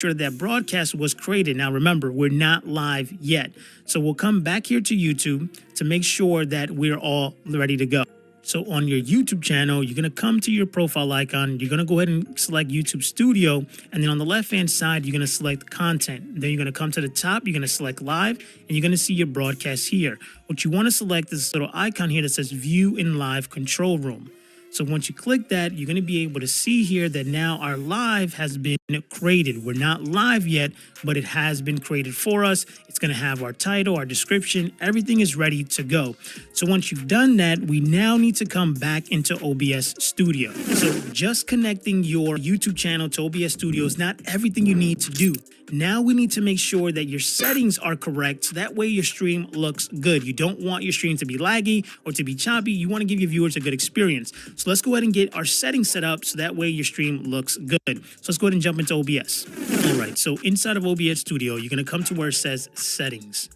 sure that broadcast was created. Now, remember, we're not live yet. So we'll come back here to YouTube to make sure that we're all ready to go. So on your YouTube channel, you're going to come to your profile icon. You're going to go ahead and select YouTube Studio. And then on the left-hand side, you're going to select content. Then you're going to come to the top. You're going to select live, and you're going to see your broadcast here. What you want to select is this little icon here that says View in Live Control Room. So once you click that, you're going to be able to see here that now our live has been created. We're not live yet, but it has been created for us. It's going to have our title, our description, everything is ready to go. So once you've done that, we now need to come back into OBS Studio. So just connecting your YouTube channel to OBS Studio is not everything you need to do. Now we need to make sure that your settings are correct so that way your stream looks good. You don't want your stream to be laggy or to be choppy. You want to give your viewers a good experience. So let's go ahead and get our settings set up so that way your stream looks good. So let's go ahead and jump into OBS. All right, so inside of OBS Studio, you're going to come to where it says Settings.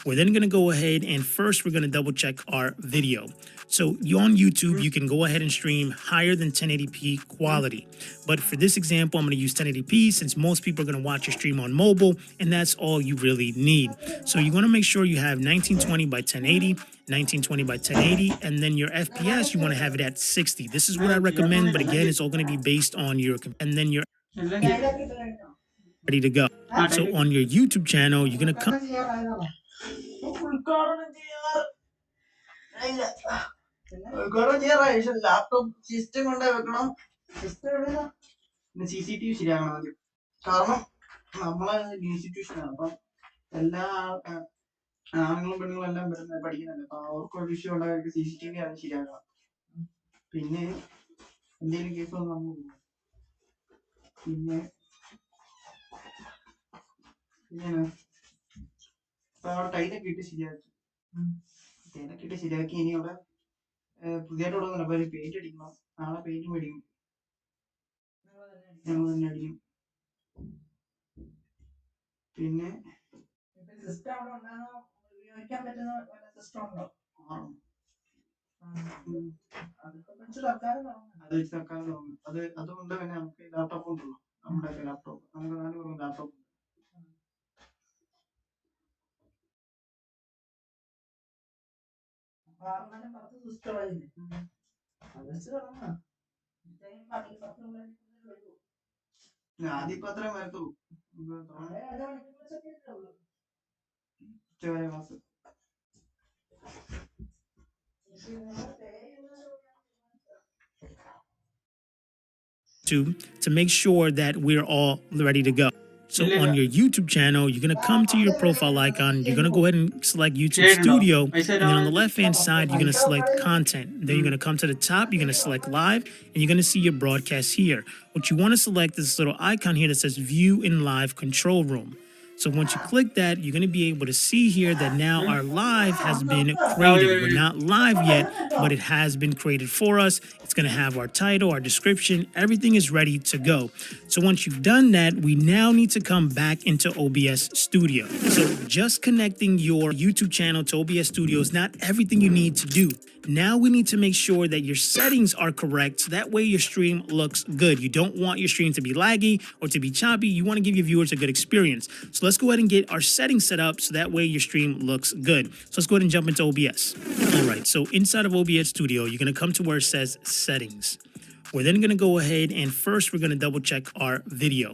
We're then going to go ahead and first we're going to double check our video. So on YouTube, you can go ahead and stream higher than 1080p quality. But for this example, I'm going to use 1080p since most people are going to watch your stream on mobile, and that's all you really need. So you want to make sure you have 1920 by 1080, 1920 by 1080, and then your FPS, you want to have it at 60. This is what I recommend, but again, it's all going to be based on your, and then you're ready to go. So on your YouTube channel, you're going to come. laptop system CCTV ശരിയാകണം ആദ്യം കാരണം നമ്മളെ ഇൻസ്റ്റിറ്റ്യൂഷനാണ് അപ്പം എല്ലാ ആണുങ്ങളും പെണ്ണുങ്ങളും എല്ലാം വരുന്നത് പഠിക്കുന്നുണ്ട് അപ്പൊ അവർക്കൊരു വിഷയം ഉണ്ടാക്കി CCTV ആണ് ശരിയാക്കണം പിന്നെ എന്തെങ്കിലും കേസ് വന്ന് നമ്മൾ പിന്നെ അവിടെ ടൈലൊക്കെ ഇട്ട് ശരിയാക്കി ഇനി അവിടെ പുതിയതായിട്ട് തുടങ്ങുന്നില്ല അപ്പൊ പെയിന്റ് അടിക്കണം നാളെ പെയിന്റ് മേടിക്കും ഞങ്ങൾ തന്നെ അടിക്കും പിന്നെ സിസ്റ്റം അവിടെ ഉണ്ടാകുന്ന ഉപയോഗിക്കാൻ പറ്റുന്ന സിസ്റ്റം ഉണ്ടോ അത് സർക്കാർ തുടങ്ങും അതുകൊണ്ട് തന്നെ നമുക്ക് ലാപ്ടോപ്പ് ഉണ്ടല്ലോ നമ്മുടെ ലാപ്ടോപ്പ് നമുക്ക് 4 പേർക്കും ലാപ്ടോപ്പ് ആദ്യം ഇപ്പൊ അത്രയും വരത്തുള്ളൂ ഉച്ചവരെ class to make sure that we're all ready to go. So on your YouTube channel, you're going to come to your profile icon. You're going to go ahead and select YouTube Studio. And then on the left-hand side, you're going to select content. Then you're going to come to the top. You're going to select live. And you're going to see your broadcast here. What you want to select is this little icon here that says View in Live Control Room. So once you click that, you're going to be able to see here that now our live has been created. We're not live yet, but it has been created for us. It's going to have our title, our description, everything is ready to go. So once you've done that, we now need to come back into OBS Studio. So just connecting your YouTube channel to OBS Studio is not everything you need to do. Now we need to make sure that your settings are correct so that way your stream looks good. You don't want your stream to be laggy or to be choppy. You want to give your viewers a good experience. So let's go ahead and get our settings set up so that way your stream looks good. So let's go ahead and jump into OBS. All right, so inside of OBS Studio, you're going to come to where it says Settings. We're then going to go ahead and first we're going to double check our video.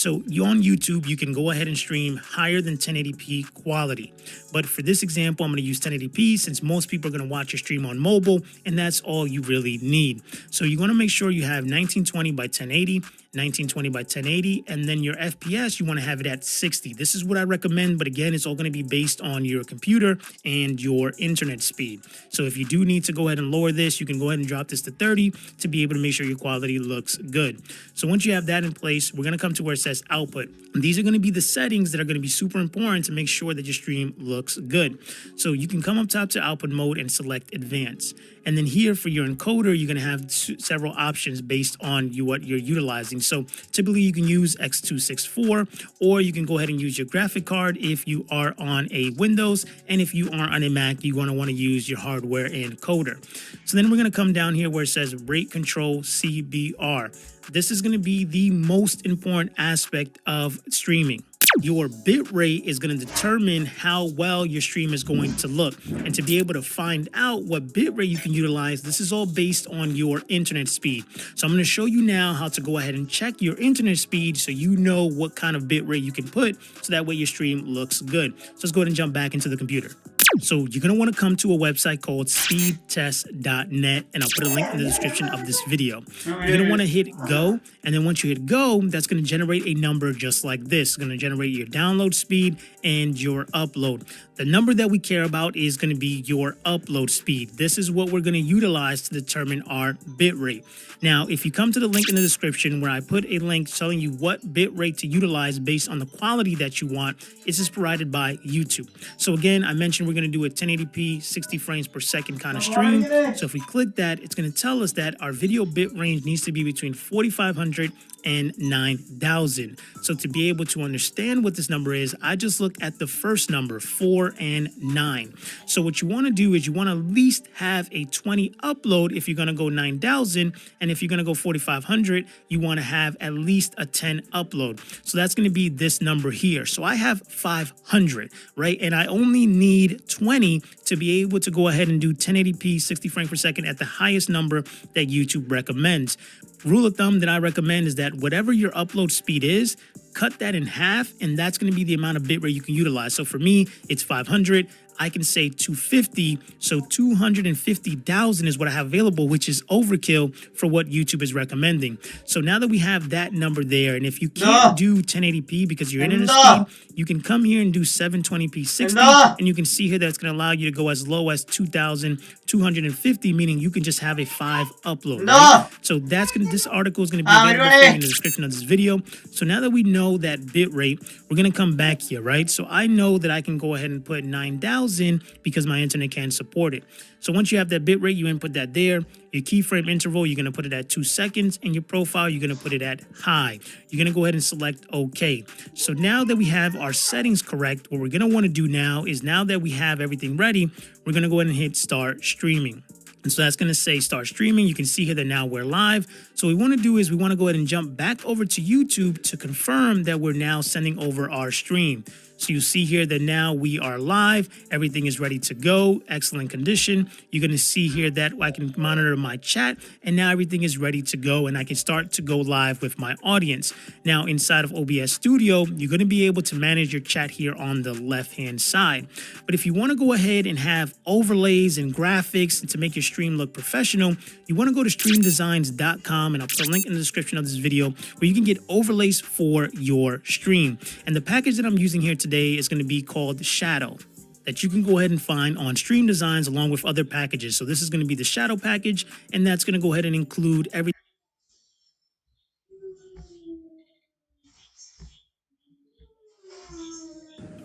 So on YouTube, you can go ahead and stream higher than 1080p quality. But for this example, I'm going to use 1080p since most people are going to watch your stream on mobile, and that's all you really need. So you want to make sure you have 1920 by 1080, 1920 by 1080, and then your FPS, you want to have it at 60. This is what I recommend, but again, it's all going to be based on your computer and your internet speed. So if you do need to go ahead and lower this, you can go ahead and drop this to 30 to be able to make sure your quality looks good. So once you have that in place, we're going to come to where it says output. And these are going to be the settings that are going to be super important to make sure that your stream looks good. So you can come up top to output mode and select advanced. And then here for your encoder, you're going to have several options based on what you're utilizing. So typically you can use X264, or you can go ahead and use your graphic card if you are on a Windows. And if you are on a Mac, you're going to want to use your hardware encoder. So then we're going to come down here where it says rate control CBR. This is going to be the most important aspect of streaming. Your bit rate is going to determine how well your stream is going to look. And to be able to find out what bit rate you can utilize, this is all based on your internet speed. So I'm going to show you now how to go ahead and check your internet speed so you know what kind of bit rate you can put, so that way your stream looks good. So let's go ahead and jump back into the computer. So you're going to want to come to a website called speedtest.net, and I'll put a link in the description of this video. You're going to want to hit go, and then once you hit go, that's going to generate a number just like this. It's going to generate your download speed and your upload. The number that we care about is going to be your upload speed. This is what we're going to utilize to determine our bit rate. Now, if you come to the link in the description where I put a link telling you what bit rate to utilize based on the quality that you want, this is provided by YouTube. So again, I mentioned we're going to do a 1080p 60 frames per second kind of stream. So if we click that, it's going to tell us that our video bit range needs to be between 4500 and 9000. So to be able to understand what this number is, I just look at the first number, 4 and 9. So what you want to do is you want to at least have a 20 upload if you're going to go 9000, and if you're going to go 4500, you want to have at least a 10 upload. So that's going to be this number here. So I have 500, right? And I only need 20 to be able to go ahead and do 1080p 60 frames per second at the highest number that YouTube recommends. Rule of thumb that I recommend is that whatever your upload speed is, cut that in half, and that's going to be the amount of bitrate you can utilize. So for me, it's 500. I can say 250, so 250,000 is what I have available, which is overkill for what YouTube is recommending. So now that we have that number there, and if you can't do 1080p because you're internet speed, you can come here and do 720p 60, and you can see here that it's going to allow you to go as low as 2,250, meaning you can just have a 5 upload. Right? So that's going to, this article is going to be available in the description of this video. So now that we know that bit rate, we're going to come back here, right? So I know that I can go ahead and put 9,000 in because my internet can support it. So once you have that bit rate, you input that there. Your keyframe interval, you're going to put it at 2 seconds, and your profile, you're going to put it at high. You're going to go ahead and select OK. So now that we have our settings correct, what we're going to want to do now is, now that we have everything ready, we're going to go ahead and hit start streaming. And so that's going to say start streaming. You can see here that now we're live. So what we want to do is we want to go ahead and jump back over to YouTube to confirm that we're now sending over our stream. So you see here that now we are live. Everything is ready to go. Excellent condition. You're going to see here that I can monitor my chat, and now everything is ready to go, and I can start to go live with my audience. Now inside of OBS Studio, you're going to be able to manage your chat here on the left-hand side. But if you want to go ahead and have overlays and graphics to make your stream look professional, you want to go to streamdesigns.com, and I'll put a link in the description of this video where you can get overlays for your stream. And the package that I'm using here today is going to be called Shadow, that you can go ahead and find on Stream Designs along with other packages. So this is going to be the Shadow package, and that's going to go ahead and include everything.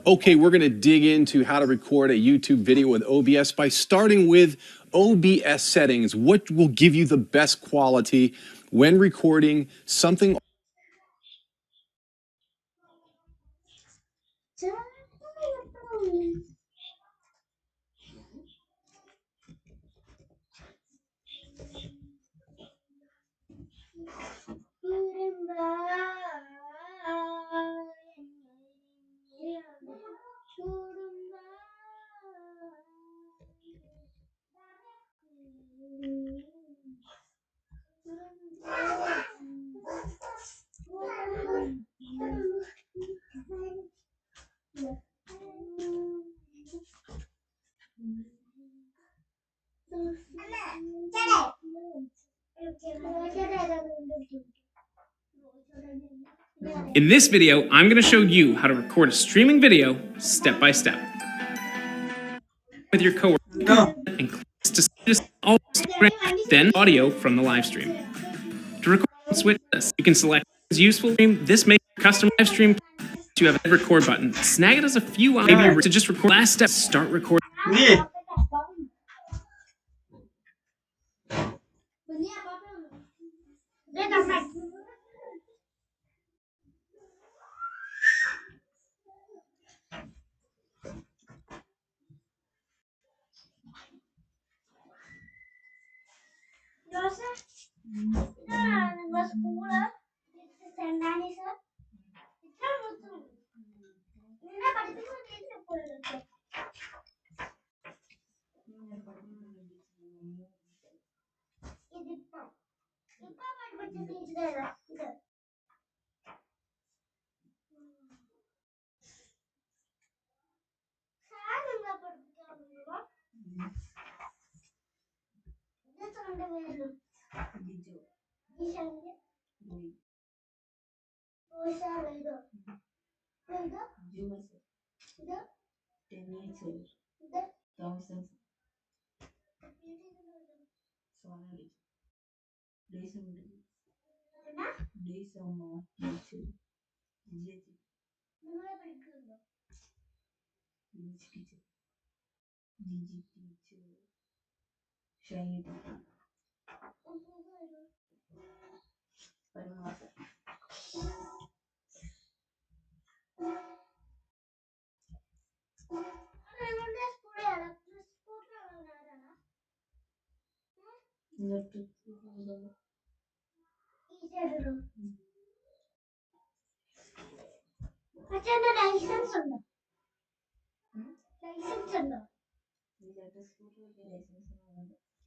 Okay, we're going to dig into how to record a YouTube video with OBS by starting with OBS settings. What will give you the best quality when recording something? In this video, I'm going to show you how to record a streaming video step by step with your coworker and clicks to just then audio from the live stream. To record, switch this. You can select useful stream. This makes your custom live stream. You have a record button. Snag it as a few maybe to just record. Last step, start recording.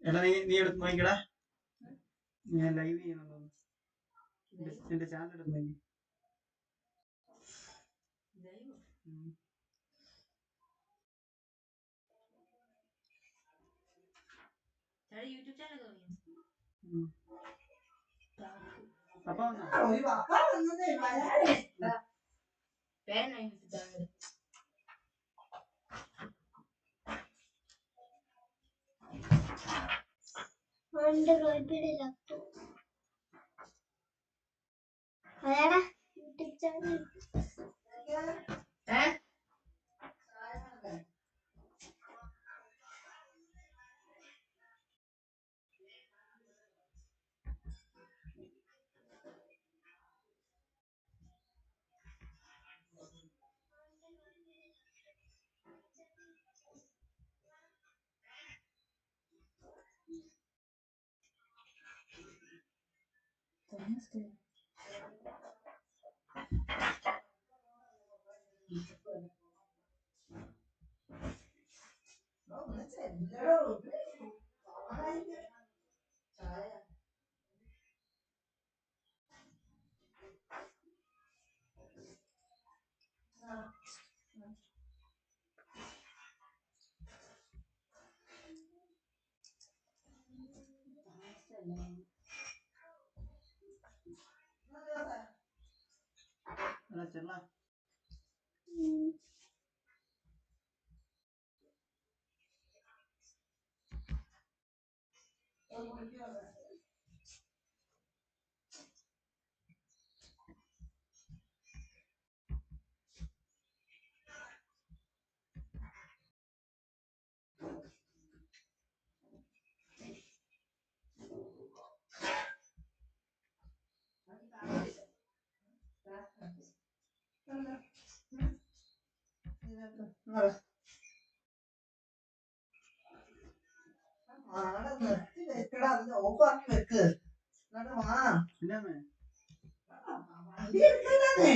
എടാ നീ എടുത്ത് നോക്കിക്കടാ, ഞാൻ live ചെയ്യുന്നുണ്ടോ എന്റെ channel എടുത്ത് നോക്കി. അപ്പൊ ചെല്ലാ നിർത്തി വെക്കടാ, ഓഫാക്കി വെക്ക്. പിന്നെ വണ്ടി എടുക്കല്ലേ.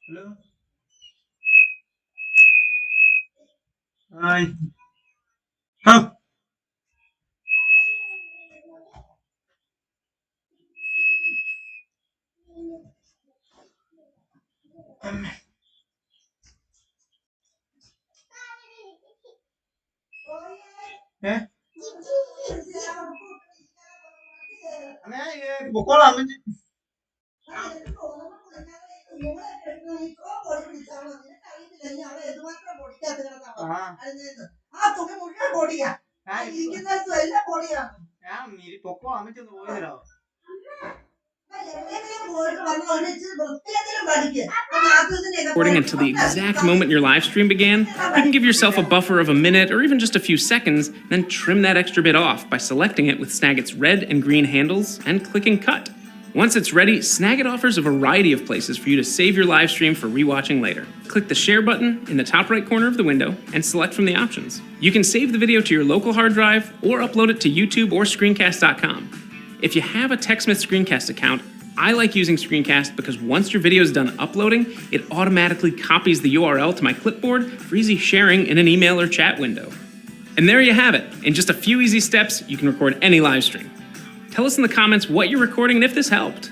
Hello. Hi. Huh. Eh? Recording until the exact moment your live stream began, you can give yourself a buffer of a minute or even just a few seconds, then trim that extra bit off by selecting it with Snagit's red and green handles and clicking cut. Once it's ready, Snagit offers a variety of places for you to save your live stream for rewatching later. Click the share button in the top right corner of the window and select from the options. You can save the video to your local hard drive or upload it to YouTube or screencast.com. If you have a TechSmith Screencast account, I like using Screencast because once your video is done uploading, it automatically copies the URL to my clipboard for easy sharing in an email or chat window. And there you have it. In just a few easy steps, you can record any live stream. Tell us in the comments what you're recording and if this helped.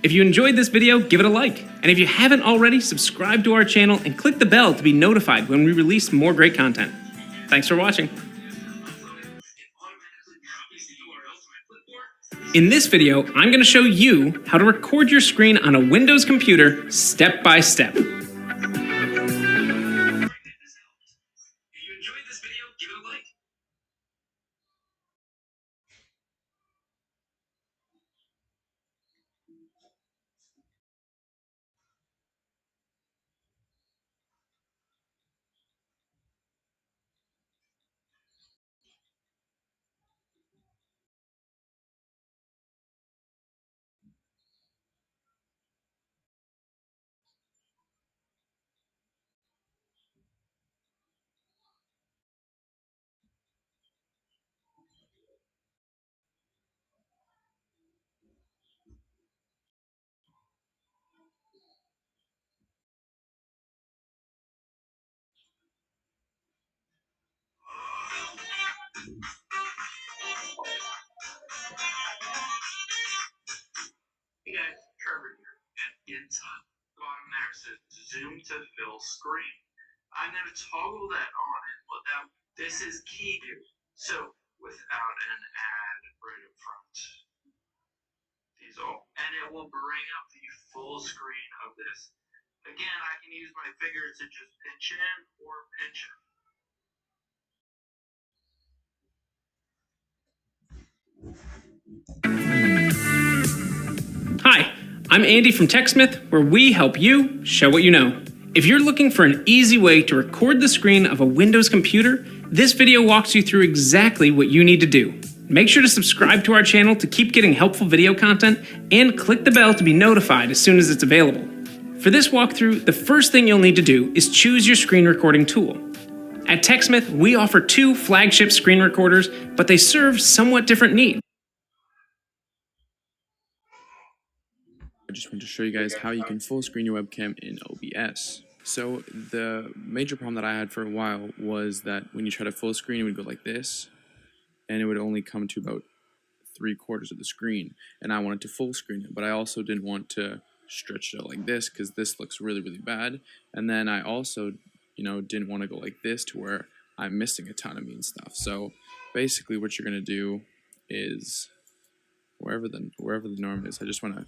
If you enjoyed this video, give it a like. And if you haven't already, subscribe to our channel and click the bell to be notified when we release more great content. Thanks for watching. In this video, I'm going to show you how to record your screen on a Windows computer step by step. If you enjoyed this video, give it a like. Hey guys, Trevor here, and inside the bottom there says zoom to fill screen. I'm going to toggle that on, and this is key here. So without an ad right in front, these all, and it will bring up the full screen of this. Again, I can use my finger to just pinch in or pinch in. Hi, I'm Andy from TechSmith, where we help you show what you know. If you're looking for an easy way to record the screen of a Windows computer, this video walks you through exactly what you need to do. Make sure to subscribe to our channel to keep getting helpful video content and click the bell to be notified as soon as it's available. For this walkthrough, the first thing you'll need to do is choose your screen recording tool. At TechSmith, we offer two flagship screen recorders, but they serve somewhat different needs. I just want to show you guys how you can full screen your webcam in OBS. So the major problem that I had for a while was that when you try to full screen, it would go like this, and it would only come to about 3/4 of the screen. And I wanted to full screen it, but I also didn't want to stretch it out like this because this looks really, really bad. And then I also, didn't want to go like this to where I'm missing a ton of me and stuff. So basically what you're going to do is wherever the norm is, I just want to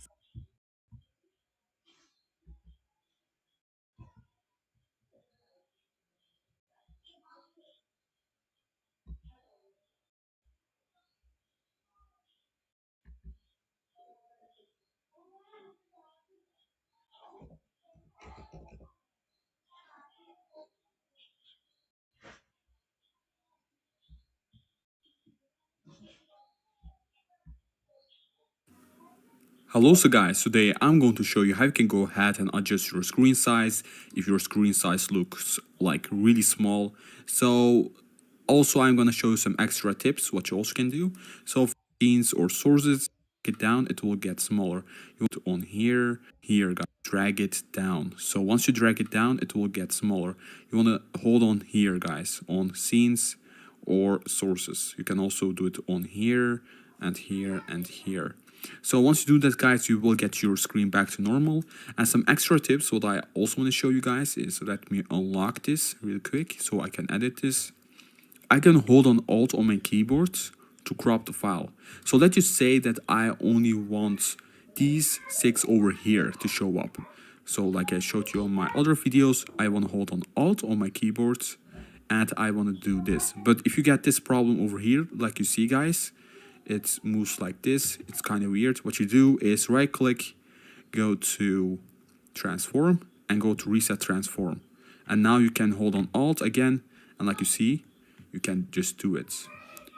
Hello, so guys, today I'm going to show you how you can go ahead and adjust your screen size if your screen size looks like really small. So also I'm going to show you some extra tips what you also can do. So for scenes or sources, it down, it will get smaller. You want to on here, guys, drag it down. So once you drag it down, it will get smaller. You want to hold on here, guys, on scenes or sources. You can also do it on here and here and here. So once you do that, guys, you will get your screen back to normal. And some extra tips, what I also want to show you guys is, let me unlock this real quick so I can edit this. I can hold on Alt on my keyboard to crop the file. So let's just say that I only want these 6 over here to show up. So like I showed you on my other videos, I want to hold on Alt on my keyboard and I want to do this. But if you get this problem over here, like you see guys, it moves like this. It's kind of weird. What you do is right click, go to transform and go to reset transform. And now you can hold on Alt again. And like you see, you can just do it.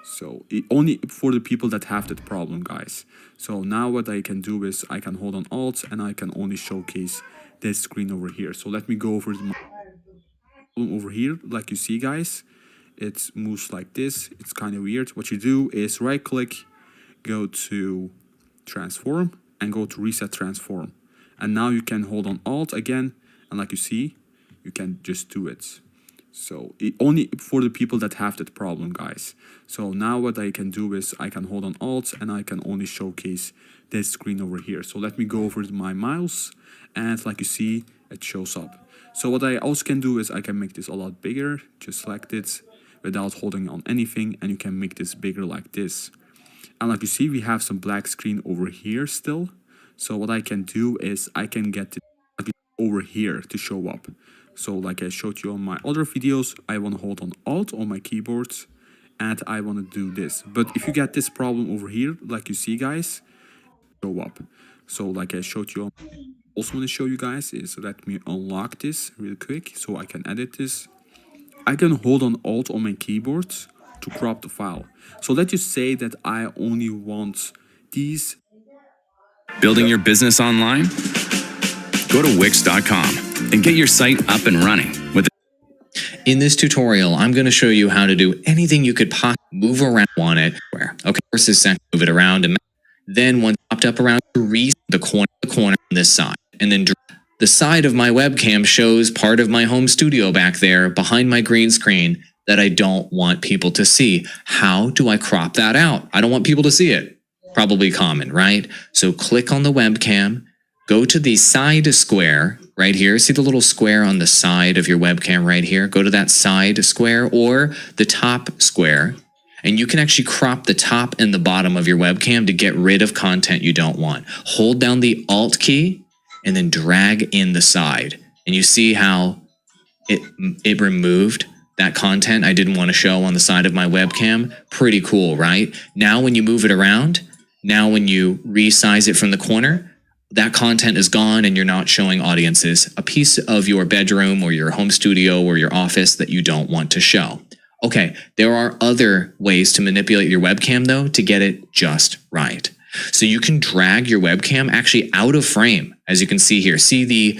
So only for the people that have that problem, guys. So now what I can do is I can hold on Alt and I can only showcase this screen over here. So let me go over to my problem over here. Like you see, guys, it moves like this. It's kind of weird. What you do is right click, go to transform and go to reset transform. And now you can hold on Alt again. And like you see, you can just do it. So only for the people that have that problem, guys. So now what I can do is I can hold on Alt and I can only showcase this screen over here. So let me go over to my mouse and like you see, it shows up. So what I also can do is I can make this a lot bigger. Just select it without holding on anything and you can make this bigger like this. And like you see, we have some black screen over here still. So what I can do is I can get it over here to show up. So like I showed you on my other videos, I want to hold on Alt on my keyboard and I want to do this. But if you get this problem over here, like you see guys, show up. So like I showed you, also want to show you guys is let me unlock this real quick so I can edit this. I can hold on Alt on my keyboard to crop the file. So let's just say that I only want these. Building your business online? Go to Wix.com and get your site up and running with. In this tutorial, I'm going to show you how to do anything you could possibly move around on it. Okay, first is section, move it around, and then once popped up around, reset the corner on this side, and then the side of my webcam shows part of my home studio back there behind my green screen that I don't want people to see. How do I crop that out? I don't want people to see it. Probably common, right? So click on the webcam. Go to the side square right here. See the little square on the side of your webcam right here? Go to that side square or the top square. And you can actually crop the top and the bottom of your webcam to get rid of content you don't want. Hold down the Alt key and then drag in the side. And you see how it removed that content I didn't want to show on the side of my webcam. Pretty cool, right? Now when you move it around, now when you resize it from the corner, that content is gone and you're not showing audiences a piece of your bedroom or your home studio or your office that you don't want to show. Okay, there are other ways to manipulate your webcam though to get it just right. So you can drag your webcam actually out of frame, as you can see here. See the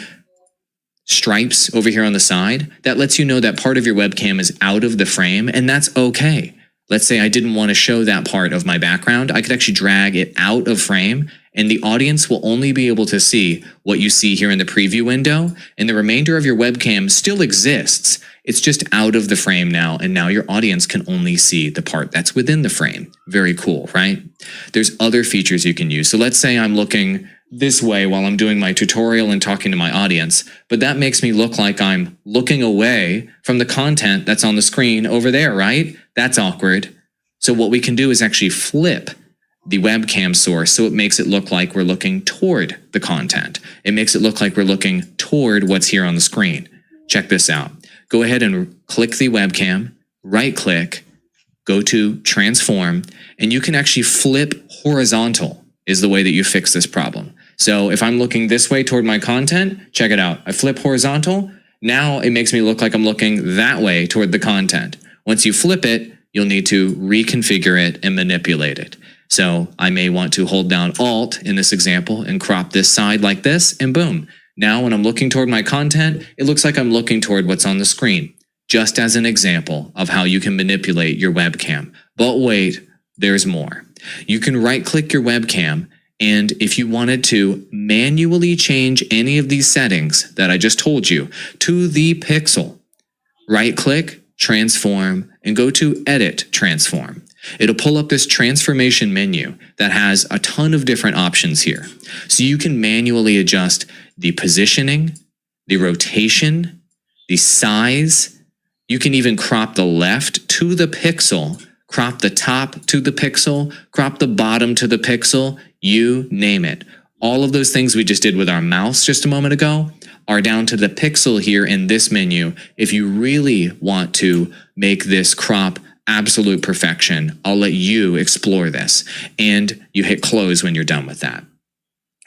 stripes over here on the side? That lets you know that part of your webcam is out of the frame, and that's okay. Let's say I didn't want to show that part of my background. I could actually drag it out of frame, and the audience will only be able to see what you see here in the preview window, and the remainder of your webcam still exists. It's just out of the frame now, and now your audience can only see the part that's within the frame. Very cool, right? There's other features you can use. So let's say I'm looking this way while I'm doing my tutorial and talking to my audience, but that makes me look like I'm looking away from the content that's on the screen over there, right? That's awkward. So what we can do is actually flip the webcam source so it makes it look like we're looking toward the content. It makes it look like we're looking toward what's here on the screen. Check this out. Go ahead and click the webcam, right click, go to transform, and you can actually flip horizontal is the way that you fix this problem. So if I'm looking this way toward my content, check it out. I flip horizontal. Now it makes me look like I'm looking that way toward the content. Once you flip it, you'll need to reconfigure it and manipulate it. So I may want to hold down Alt in this example and crop this side like this, and boom. Now when I'm looking toward my content, it looks like I'm looking toward what's on the screen. Just as an example of how you can manipulate your webcam. But wait, there's more. You can right-click your webcam, and if you wanted to manually change any of these settings that I just told you to the pixel, right-click, transform, and go to Edit Transform. It'll pull up this transformation menu that has a ton of different options here. So you can manually adjust the positioning, the rotation, the size. You can even crop the left to the pixel crop the top to the pixel, crop the bottom to the pixel, you name it. All of those things we just did with our mouse just a moment ago are down to the pixel here in this menu. If you really want to make this crop absolute perfection, I'll let you explore this. And you hit close when you're done with that.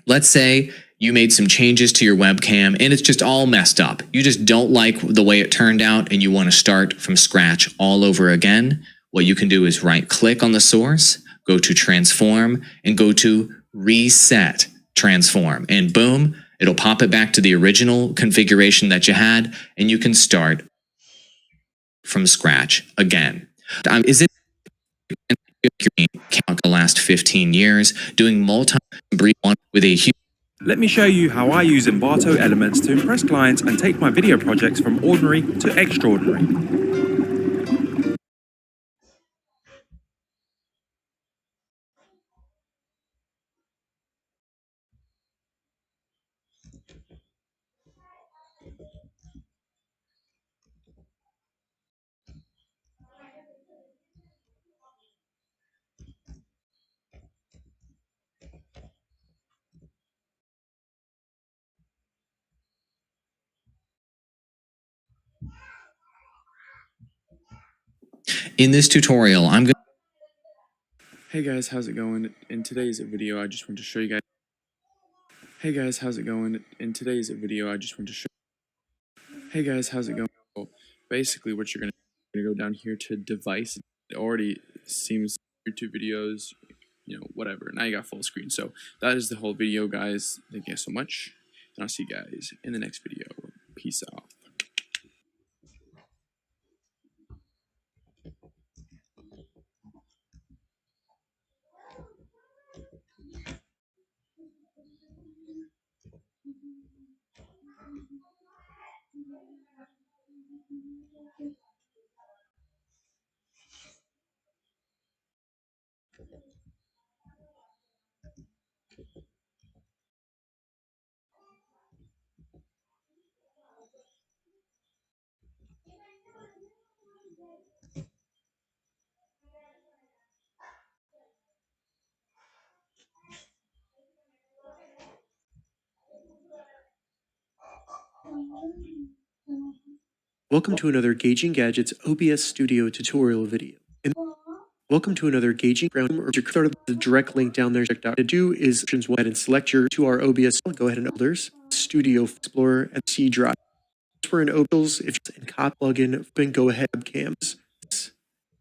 Let's say you made some changes to your webcam and it's just all messed up. You just don't like the way it turned out and you want to start from scratch all over again. What you can do is right-click on the source, go to Transform, and go to Reset Transform. And boom, it'll pop it back to the original configuration that you had, and you can start from scratch again. Is it count the last 15 years doing multi-brief one with a huge. Let me show you how I use Envato elements to impress clients and take my video projects from ordinary to extraordinary. In this tutorial, I'm going. Hey guys, how's it going? In today's video, I just want to show you guys. Hey guys, how's it going? In today's video, I just want to show. Hey guys, how's it going? Well, basically, what you're gonna go down here to device. It already seems YouTube videos, whatever. Now you got full screen. So that is the whole video, guys. Thank you guys so much, and I'll see you guys in the next video. Peace out. Welcome to another Gauging Gadgets OBS Studio tutorial video. Welcome to another Gauging Ground or start with the direct link down there. Check out. To do is go ahead and select your to our OBS. Go ahead and others Studio Explorer and C Drive. We're in OBS. If you're in cop plugin, then go ahead webcams,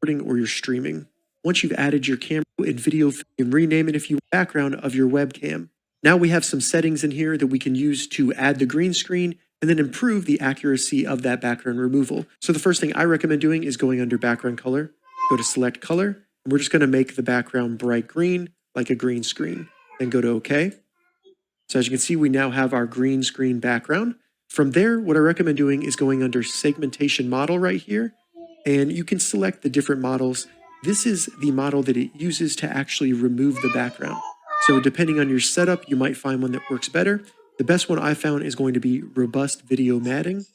recording or you're streaming. Once you've added your camera and video, you can rename it if you want background of your webcam. Now we have some settings in here that we can use to add the green screen and then improve the accuracy of that background removal. So the first thing I recommend doing is going under background color, go to select color, and we're just going to make the background bright green, like a green screen. Then go to OK. So as you can see, we now have our green screen background. From there, what I recommend doing is going under segmentation model right here, and you can select the different models. This is the model that it uses to actually remove the background. So depending on your setup, you might find one that works better. The best one I found is going to be robust video matting.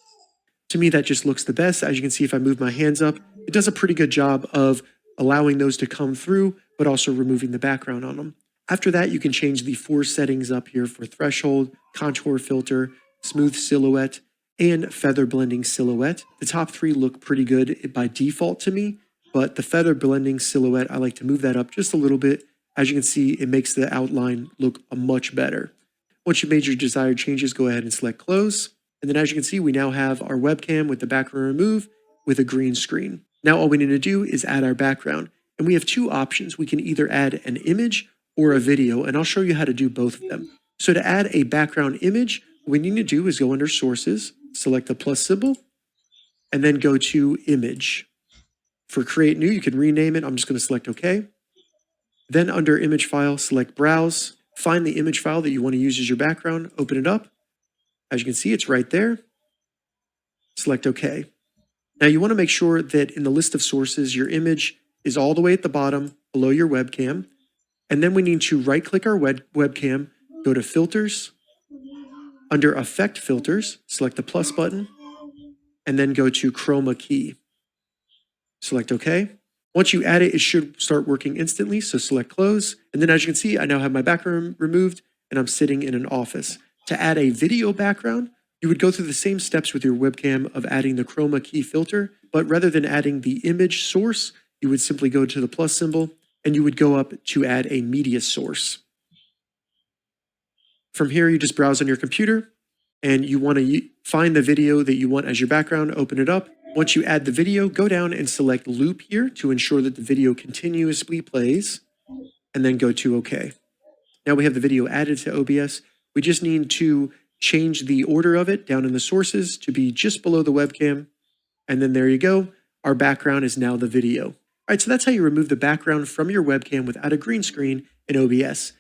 To me, that just looks the best. As you can see, if I move my hands up, it does a pretty good job of allowing those to come through, but also removing the background on them. After that, you can change the 4 settings up here for threshold, contour filter, smooth silhouette, and feather blending silhouette. The top 3 look pretty good by default to me, but the feather blending silhouette, I like to move that up just a little bit. As you can see, it makes the outline look much better. Once you've made your desired changes, go ahead and select close. And then as you can see, we now have our webcam with the background removed with a green screen. Now all we need to do is add our background. And we have 2 options. We can either add an image or a video, and I'll show you how to do both of them. So to add a background image, what we need to do is go under sources, select the plus symbol, and then go to image. For create new, you can rename it. I'm just going to select OK. Then under image file, select browse. Find the image file that you want to use as your background, open it up. As you can see, it's right there. Select OK. Now you want to make sure that in the list of sources, your image is all the way at the bottom below your webcam. And then we need to right-click our webcam, go to Filters. Under Effect Filters, select the plus button, and then go to Chroma Key. Select OK. Once you add it, it should start working instantly. So select close. And then as you can see, I now have my background removed and I'm sitting in an office. To add a video background, you would go through the same steps with your webcam of adding the chroma key filter, but rather than adding the image source, you would simply go to the plus symbol and you would go up to add a media source. From here, you just browse on your computer and you want to find the video that you want as your background, open it up. Once you add the video, go down and select loop here to ensure that the video continuously plays, and then go to OK. Now we have the video added to OBS. We just need to change the order of it down in the sources to be just below the webcam. And then there you go. Our background is now the video. All right, so that's how you remove the background from your webcam without a green screen in OBS.